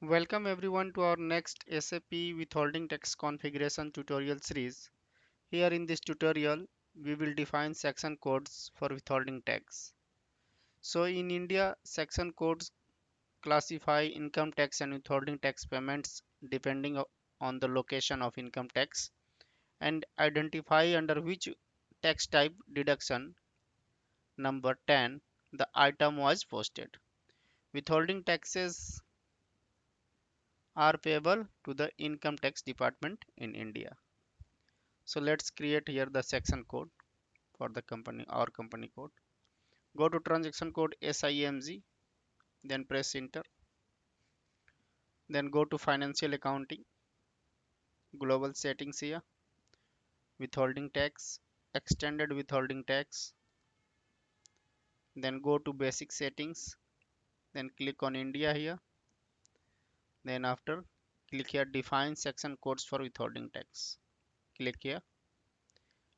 Welcome everyone to our next SAP Withholding Tax configuration tutorial series. Here in this tutorial, we will define section codes for withholding tax. So in India, section codes classify income tax and withholding tax payments depending on the location of income tax and identify under which tax type deduction number 10 the item was posted. Withholding taxes are payable to the income tax department in India. So let's create here the section code for the company, our company code. Go to transaction code SIMG, then press enter. Then go to financial accounting, global settings here, withholding tax, extended withholding tax. Then go to basic settings, then click on India here. Then after, click here define section codes for withholding tax. Click here,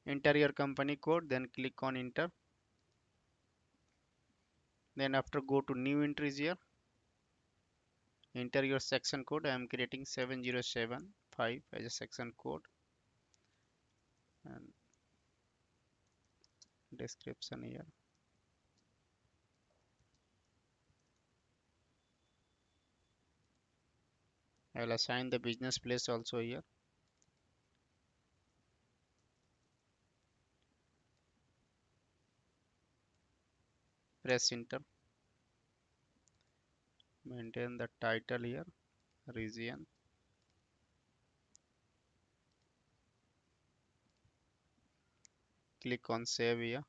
enter your company code, then click on enter. Then after go to new entries here, enter your section code. I am creating 7075 as a section code and description here. I will assign the business place also here. Press enter. Maintain the title here, region. Click on save here.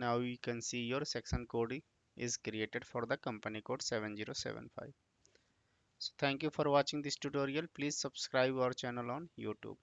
Now you can see your section code is created for the company code 7075. So thank you for watching this tutorial. Please subscribe our channel on YouTube.